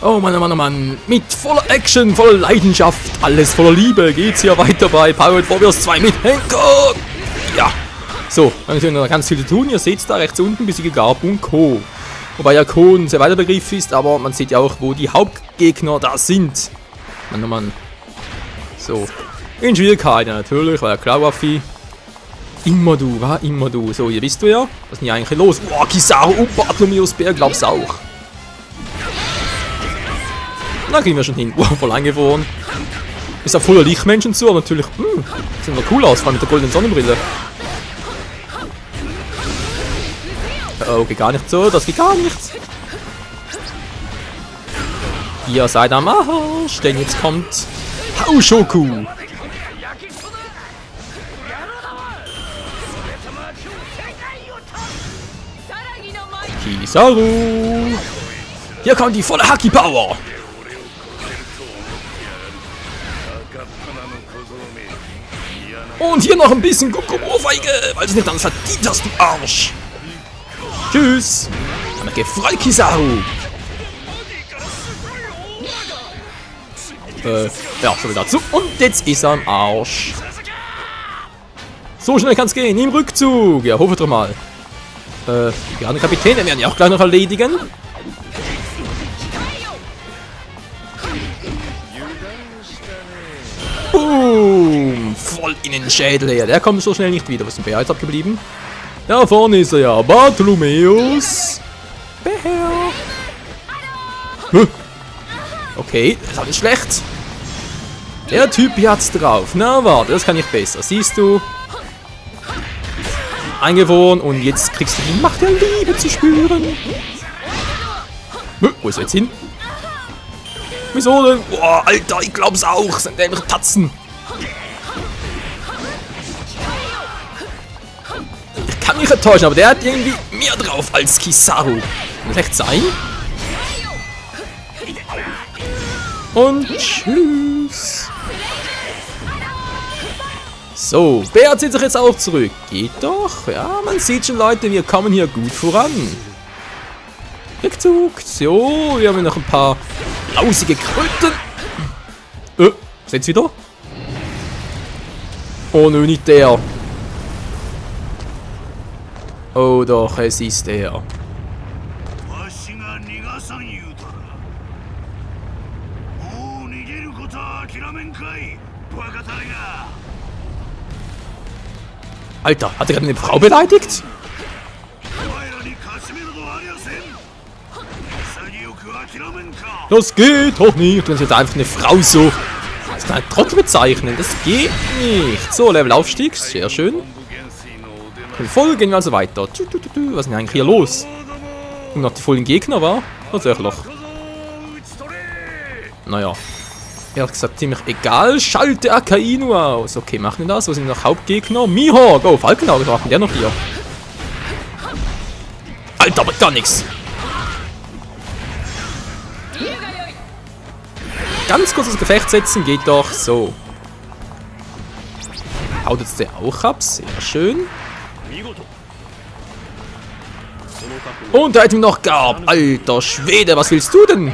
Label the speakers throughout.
Speaker 1: Oh Mann, oh Mann, oh Mann. Mit voller Action, voller Leidenschaft, alles voller Liebe geht's hier weiter bei Powered Warriors 2 mit Henko. Ja. So, dann haben wir noch ganz viel zu tun. Ihr seht da rechts unten, besiege Garp und Co. Wobei ja Co. ein sehr weiter Begriff ist, aber man sieht ja auch, wo die Hauptgegner da sind. Mann, oh Mann. So. In Schwierigkeiten natürlich, weil ja klar war viel. Immer du, wa? Immer du. So, hier bist du ja. Was ist denn hier eigentlich los? Boah, Kizaru und Bartholomäus Bär, glaub's auch. Na, kriegen wir schon hin. Wow, voll eingefroren. Ist auch voller Lichtmenschen zu, aber natürlich, sieht noch cool aus, vor allem mit der goldenen Sonnenbrille. Oh, geht gar nicht so, das geht gar nicht. Ihr seid am Arsch, denn jetzt kommt Haushoku. Kizaru. Hier kommt die volle Haki-Power. Und hier noch ein bisschen Goku-Ohrfeige, weil du es nicht dann verdient hast, du Arsch. Tschüss. Haben wir gefreut, Kizaru. Ja, so viel dazu. Und jetzt ist er am Arsch. So schnell kann's gehen. Im Rückzug. Ja, hoffe doch mal. Die anderen Kapitäne werden ja auch gleich noch erledigen. Boom. Voll in den Schädel her. Der kommt so schnell nicht wieder. Was ist denn Bär jetzt abgeblieben? Da vorne ist er ja. Bartholomäus. Bär. Okay, das ist alles schlecht. Der Typ hier hat's drauf. Na, warte, das kann ich besser. Siehst du? Eingefroren und jetzt kriegst du die Macht der Liebe zu spüren. Wo ist er jetzt hin? Wieso denn? Boah, Alter, ich glaub's auch. Sind einfach Tatzen. Ich kann mich enttäuschen, aber der hat irgendwie mehr drauf als Kizaru. Kann das echt sein? Und tschüss. So, Bär zieht sich jetzt auch zurück. Geht doch. Ja, man sieht schon, Leute, wir kommen hier gut voran. Rückzug. So, wir haben noch ein paar lausige Kröten. Seht's wieder? Oh, nö, nicht der. Oh, doch, es ist der. Alter, hat er gerade eine Frau beleidigt? Das geht doch nicht. Du kannst jetzt einfach eine Frau so als kleine Trottel bezeichnen. Das geht nicht. So, Levelaufstieg. Sehr schön. Voll gehen wir also weiter. Was ist denn eigentlich hier los? Und noch die vollen Gegner, war? Tatsächlich. Naja. Ehrlich gesagt, ziemlich egal. Schalte Akainu aus. Okay, machen wir das. Wo sind noch Hauptgegner? Mihawk. Oh, Falkenauge. Was macht denn der noch hier? Alter, aber gar nichts. Ganz kurzes Gefecht setzen. Geht doch. So. Haut jetzt der auch ab. Sehr schön. Und da hätten wir noch Garp. Alter Schwede, was willst du denn?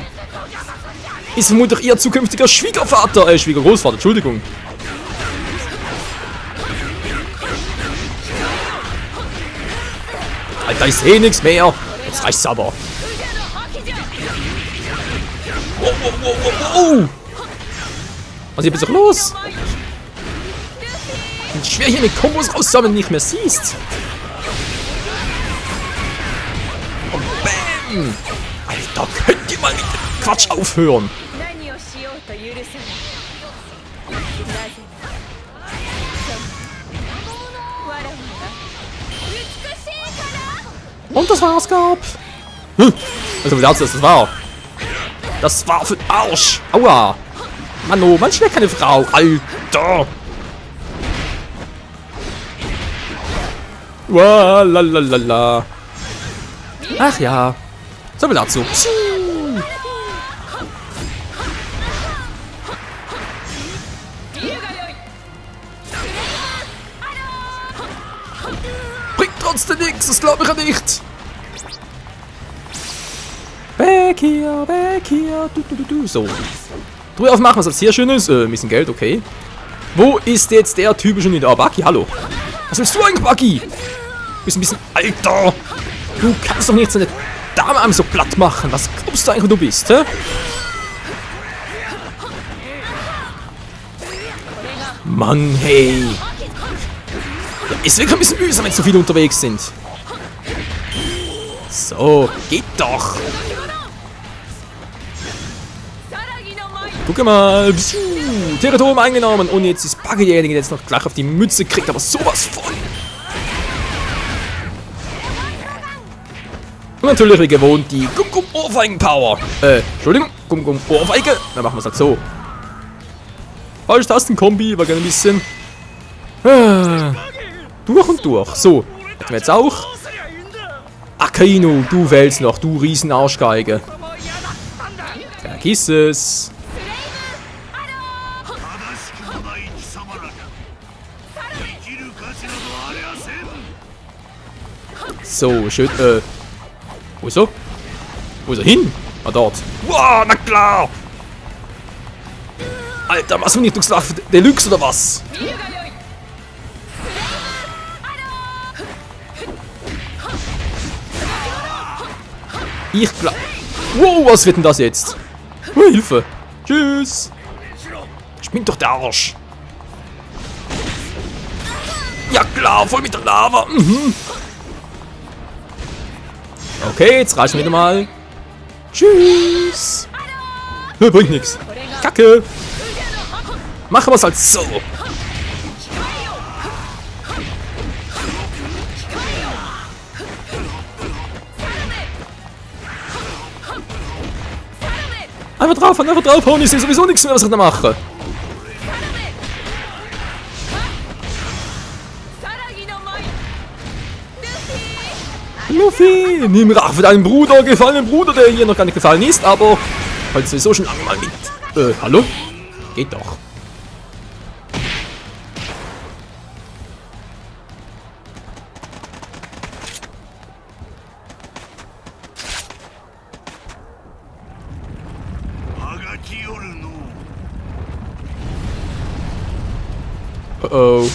Speaker 1: Ist vermutlich ihr zukünftiger Schwiegervater. Schwiegergroßvater, Entschuldigung. Alter, ist eh nichts mehr. Jetzt reicht's aber. Oh. Was ist jetzt los? Und schwer hier mit Kombos raussammeln, nicht mehr siehst. Und bam. Alter, könnt ihr mal mit dem Quatsch aufhören? Und das war's, Garp. Also, wie sagst du das? Das war. Das war für den Arsch. Aua. Mann, oh, man schlägt keine Frau. Alter. Lalalala. Ach ja. So viel dazu. Bringt trotzdem nichts, das glaube ich ja nicht. Weg hier, weg hier. So. Truhe aufmachen, was als sehr schön ist. Ein bisschen Geld, okay. Wo ist jetzt der Typ schon wieder? Oh, Buggy, hallo. Was willst du eigentlich, Buggy? Du bist ein bisschen... Alter! Du kannst doch nicht so eine Dame einem so platt machen. Was glaubst du eigentlich, wo du bist, hä? Mann, hey. Ja, ist wirklich ein bisschen mühsam, wenn so viele unterwegs sind. So, geht doch. Guck mal. Territorium eingenommen. Und jetzt ist Buggy derjenige, der jetzt noch gleich auf die Mütze kriegt. Aber sowas von. Und natürlich wie gewohnt die Gum-Gum-Ohrfeigen-Power. Entschuldigung. Gum-Gum-Ohrfeige. Dann machen wir es halt so. Falsch Tastenkombi. War gerne ein bisschen. Durch und durch. So. Hätten wir jetzt auch. Akainu, du wählst noch. Du Riesenarschgeige. Vergiss es. So, schön, wo ist er? Wo ist er hin? Ah, dort. Wow, na klar! Alter, was Vernichtungswaffe Deluxe oder was? Ich glaub... Wow, was wird denn das jetzt? Hilfe! Tschüss! Spinnt doch der Arsch! Ja klar, voll mit der Lava! Mhm. Okay, jetzt reichen wir wieder mal. Tschüss! Bringt nix. Kacke! Machen wir es halt so! Einfach draufhauen, ich sehe sowieso nichts mehr, was ich da mache. Luffy, nimm Rache für deinen Bruder, gefallenen Bruder, der hier noch gar nicht gefallen ist, aber halt sowieso schon lange mal mit. Hallo? Geht doch. Oh.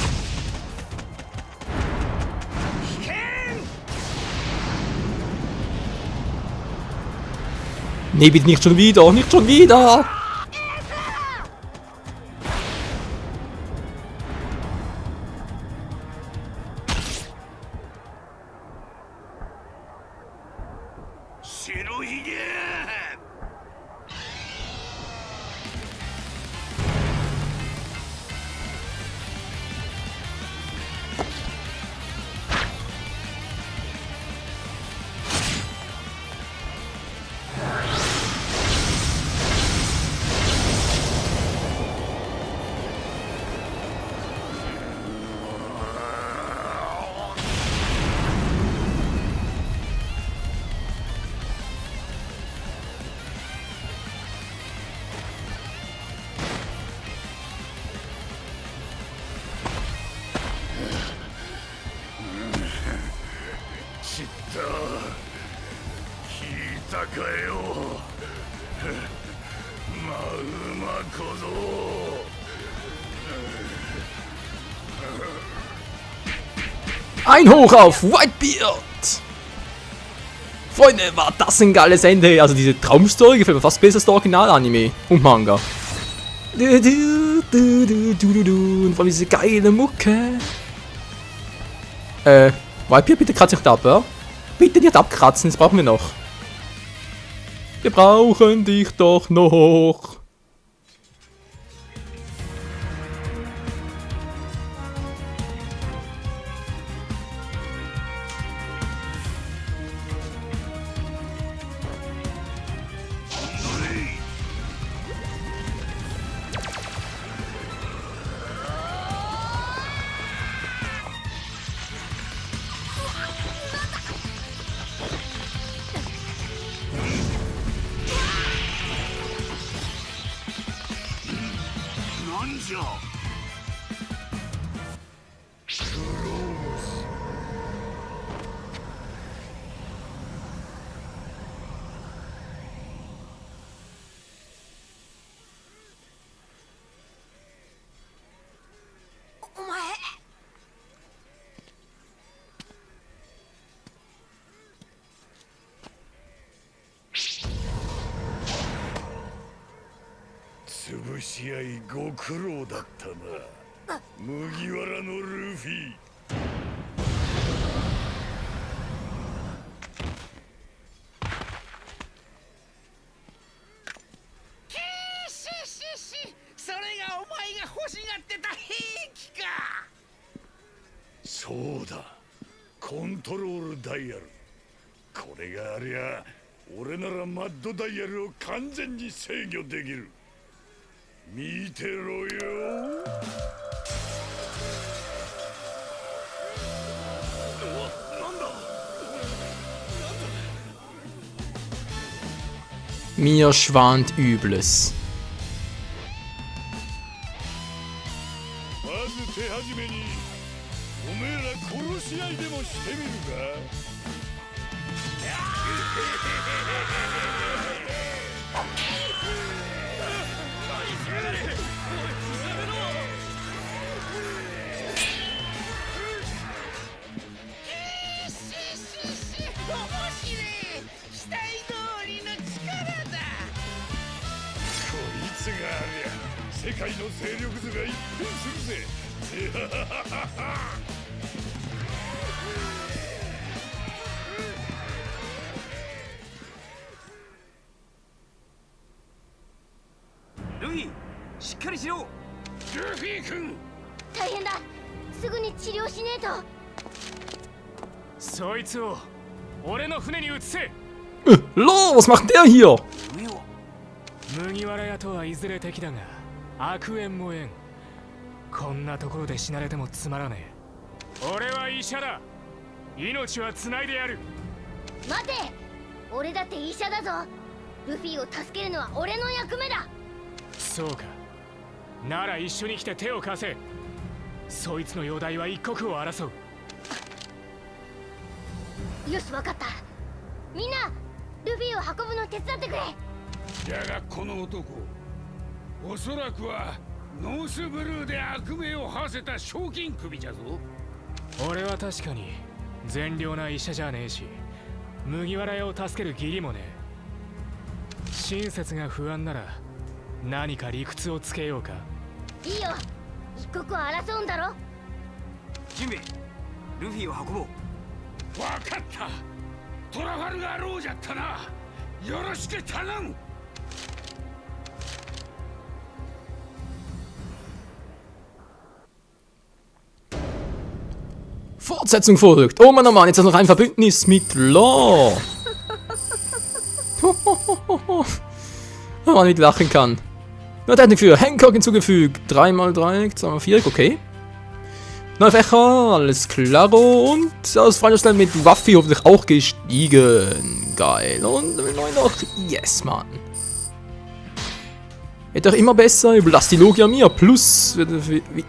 Speaker 1: Nee, bitte nicht schon wieder, nicht schon wieder! Ein Hoch auf Whitebeard! Freunde, war das ein geiles Ende. Also diese Traumstory gefällt mir fast besser als das Original-Anime und Manga. Und vor allem diese geile Mucke. Whitebeard, bitte kratz nicht ab, ja? Bitte nicht abkratzen, das brauchen wir noch. Wir brauchen dich doch noch.
Speaker 2: 潰し合いご苦労だったな、麦わらのルフィ。
Speaker 3: それがお前が欲しがってた兵器か。
Speaker 2: そうだ、コントロールダイヤル。これがありゃ俺ならマッドダイヤルを完全に制御できる。見てろよ。
Speaker 1: Mir schwant Übles.
Speaker 2: まず手始めにおめえら殺し合いでもしてみるか。こいつがありゃ世界の勢力図が一変するぜ。
Speaker 3: ルフィ、しっかりしろ。ルフィ君、
Speaker 4: 大変だ。すぐに治療しねえと。
Speaker 5: そいつを俺の船に移せ。
Speaker 1: Lo, was macht der hier?
Speaker 5: 麦わら屋とはいずれ敵だが悪縁も縁。こんなところで死なれてもつまらねえ。俺は医者だ。命はつないでやる。
Speaker 4: 待て、俺だって医者だぞ。ルフィを助けるのは俺の役目だ。
Speaker 5: そうか、なら一緒に来て手を貸せ。そいつの容体は一刻を争う。
Speaker 4: よし、わかった。みんなルフィを運ぶの手伝ってくれ。
Speaker 2: だがこの男、おそらくはノースブルーで悪名を馳せた賞金首じゃぞ。
Speaker 5: 俺は確かに善良な医者じゃねえし、麦わら屋を助ける義理もねえ。親切が不安なら何か理屈をつけようか。
Speaker 4: いいよ、一刻を争うんだろ。
Speaker 3: ジンベエ、ルフィを運ぼう。
Speaker 2: わかった。トラファルガーローじゃったな。よろしく頼む。
Speaker 1: Fortsetzung folgt. Oh Mann, oh Mann, jetzt ist noch ein Verbündnis mit Law. Wenn man nicht lachen kann. Neue Technik für Hancock hinzugefügt. 3x3, 2x4, okay. Neue Fächer, alles klaro. Und aus Freundestellen mit Waffe hoffentlich auch gestiegen. Geil. Und neu noch. Yes, Mann. Wird doch immer besser. Überlass die Logia mir. Plus.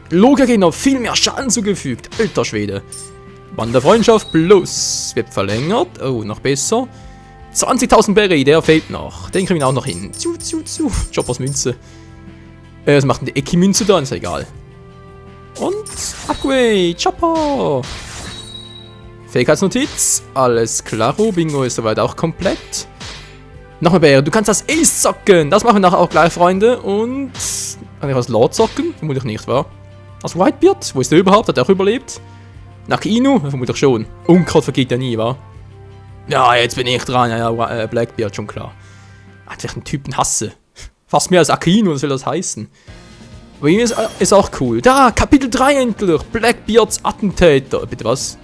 Speaker 1: Logia geht noch viel mehr Schaden zugefügt. Alter Schwede. Band der Freundschaft plus. Wird verlängert. Oh, noch besser. 20.000 Berry, der fehlt noch. Den kriegen wir auch noch hin. Choppers Münze. Was macht denn die Eki-Münze da? Ist ja egal. Und Upgrade, Chopper. Fähigkeitsnotiz, alles klaro. Bingo ist soweit auch komplett. Nochmal Bär, du kannst das Ace zocken. Das machen wir nachher auch gleich, Freunde. Und kann ich als Lord zocken? Vermutlich nicht, wa? Als Whitebeard? Wo ist der überhaupt? Hat er auch überlebt? Nach Inu? Vermutlich schon. Unkraut vergeht ja nie, wa? Ja, jetzt bin ich dran. Ja, Blackbeard, schon klar. Hat ich einen Typen hasse. Fast mehr als Akino, was will das heißen? Aber irgendwie ist auch cool. Da, Kapitel 3 endlich. Blackbeards Attentäter. Bitte was?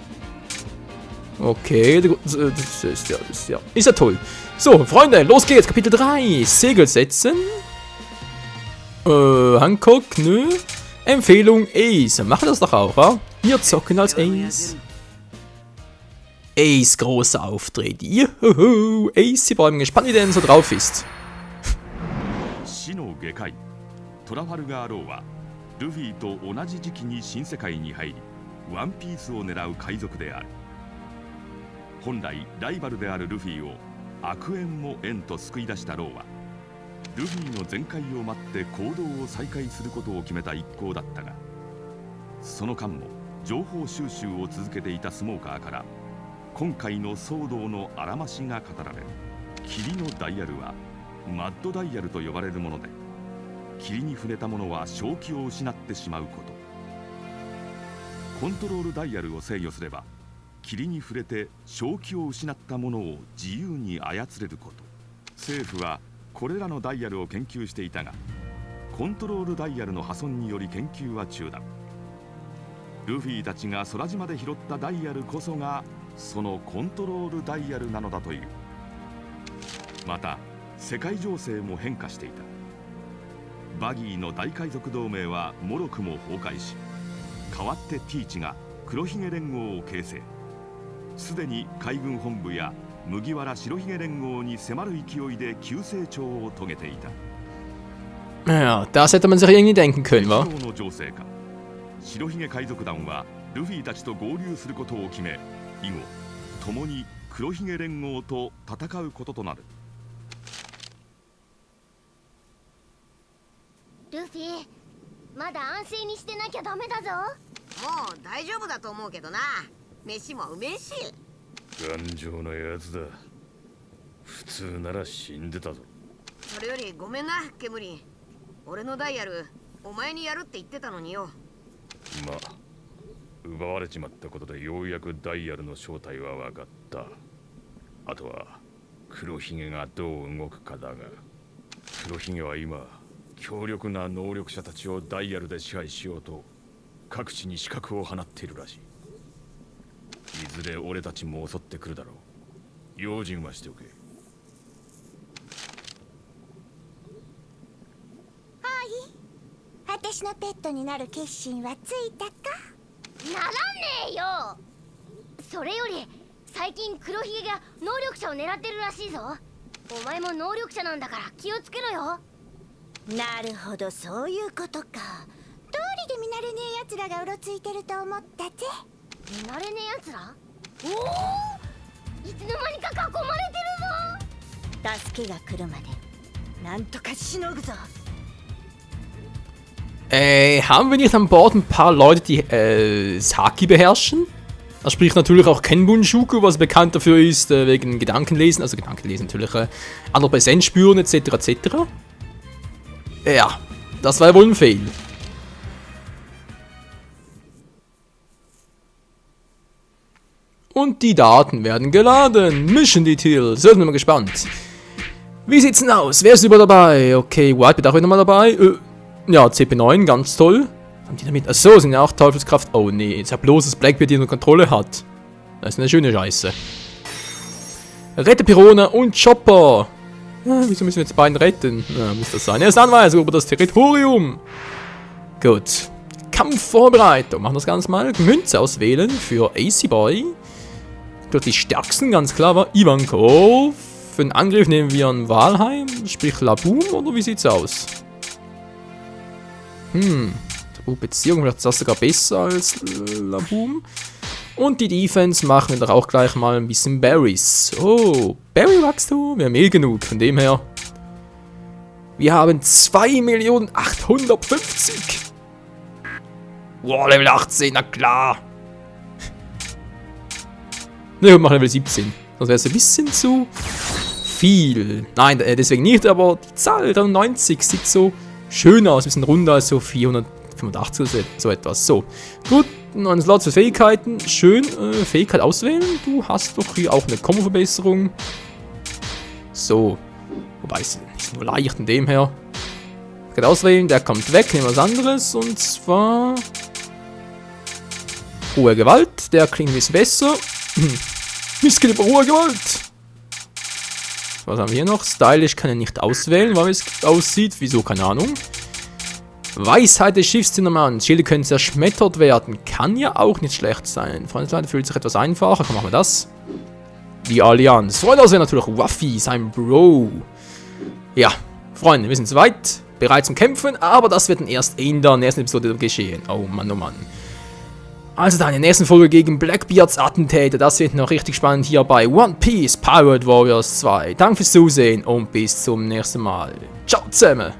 Speaker 1: Okay, das ist ja toll. So, Freunde, los geht's. Kapitel 3. Segel setzen. Hancock, nö. Empfehlung Ace. Mach das doch auch, wa? Wir zocken als Ace. Ace, großer Auftritt. Juhu. Ace, ich bin gespannt, wie der denn so drauf ist.
Speaker 6: 死の外科医トラファルガー・ローはルフィと同じ時期に新世界に入りワンピースを狙う海賊である。本来ライバルであるルフィを悪縁も縁と救い出したローはルフィの全開を待って行動を再開することを決めた一行だったが、その間も情報収集を続けていたスモーカーから今回の騒動のあらましが語られる。霧のダイヤルはマッドダイヤルと呼ばれるもので、霧に触れた者は正気を失ってしまうこと。コントロールダイヤルを制御すれば霧に触れて正気を失った者を自由に操れること。政府はこれらのダイヤルを研究していたが、コントロールダイヤルの破損により研究は中断。ルフィたちが空島で拾ったダイヤルこそがそのコントロールダイヤルなのだという。また世界情勢も変化していた。バギーの大海賊同盟はもろくも崩壊し、代わってティーチが黒ひげ連合を形成。すでに海軍本部や麦わら白ひげ連合に迫る勢いで急成長を遂げていた。
Speaker 1: Ja, das hätte man sich irgendwie denken können, wa?
Speaker 6: の情勢下、白ひげ海賊団はルフィたちと合流することを決め、以後共に黒ひげ連合と戦うこととなる。
Speaker 4: ルフィ、まだ安静にしてなきゃダメだぞ。
Speaker 7: もう大丈夫だと思うけどな。飯もうめえし。
Speaker 2: 頑丈なやつだ。普通なら死んでたぞ。
Speaker 7: それよりごめんな、煙。俺のダイヤルお前にやるって言ってたのによ。
Speaker 2: まあ奪われちまったことでようやくダイヤルの正体は分かった。あとは黒ひげがどう動くかだが、黒ひげは今強力な能力者たちをダイヤルで支配しようと各地に刺客を放っているらしい。いずれ俺たちも襲ってくるだろう。用心はしておけ。
Speaker 8: 私のペットになる決心はついたか？
Speaker 4: ならねえよ。それより最近黒ひげが能力者を狙ってるらしいぞ。お前も能力者なんだから気をつけろよ。
Speaker 8: なるほど、そういうことか。通りで見慣れねえ奴らがうろついてると思ったぜ。
Speaker 4: 見慣れねえ奴ら？おお、いつの間にか囲まれてるぞ。
Speaker 8: 助けが来るまでなんとかしのぐぞ。
Speaker 1: Haben wir nicht an Bord ein paar Leute, die Saki beherrschen? Das spricht natürlich auch Ken Bunshuku, was bekannt dafür ist, wegen Gedankenlesen, also Gedankenlesen natürlich, andere Präsenz spüren etc. etc. Ja, das war ja wohl ein Fail. Und die Daten werden geladen. Mission Details. Sind wir mal gespannt. Wie sieht's denn aus? Wer ist über dabei? Okay, White wird auch wieder mal dabei. Ja, CP9, ganz toll. Haben die damit? Achso, sind ja auch Teufelskraft. Oh nee, jetzt ja bloß das Blackbeard die unter Kontrolle hat. Das ist eine schöne Scheiße. Rette Pirona und Chopper. Ja, wieso müssen wir jetzt beiden retten? Ja, muss das sein. Erste Anweisung über das Territorium. Gut. Kampfvorbereitung. Machen wir das Ganze mal. Münze auswählen für AC Boy. Durch die stärksten, ganz klar, war Ivankov. Für den Angriff nehmen wir einen Walheim, sprich Laboom, oder wie sieht's aus? Beziehung, vielleicht ist das sogar besser als Laboom. Und die Defense machen wir doch auch gleich mal ein bisschen Berries. Oh, Berry-Wachstum, wir haben eh genug, von dem her. Wir haben 2.850.000. Wow, Level 18, na klar. Ne, wir machen Level 17. Das wäre ein bisschen zu viel. Nein, deswegen nicht, aber die Zahl 93 sieht so schön aus. Ein bisschen runder als so 485 oder so etwas. So, gut. Ein Slot für Fähigkeiten. Schön. Fähigkeit auswählen. Du hast doch hier auch eine Kombo-Verbesserung. So. Wobei, es ist nur leicht in dem her. Fähigkeit auswählen. Der kommt weg. Nehmen wir was anderes. Und zwar Hohe Gewalt. Der klingt ein bisschen besser. Misskaliber Hohe Gewalt. Was haben wir hier noch? Stylish kann er nicht auswählen, weil es aussieht. Wieso? Keine Ahnung. Weisheit des Schiffszimmermanns. Schilde können zerschmettert werden. Kann ja auch nicht schlecht sein. Freundesleiter fühlt sich etwas einfacher. Komm, machen wir das. Die Allianz. Freunde aus wäre natürlich Ruffy, sein Bro. Ja, Freunde, wir sind soweit. Bereit zum Kämpfen, aber das wird dann erst in der nächsten Episode geschehen. Oh Mann, oh Mann. Also dann in der nächsten Folge gegen Blackbeards Attentäter. Das wird noch richtig spannend hier bei One Piece Pirate Warriors 2. Danke fürs Zusehen und bis zum nächsten Mal. Ciao zusammen.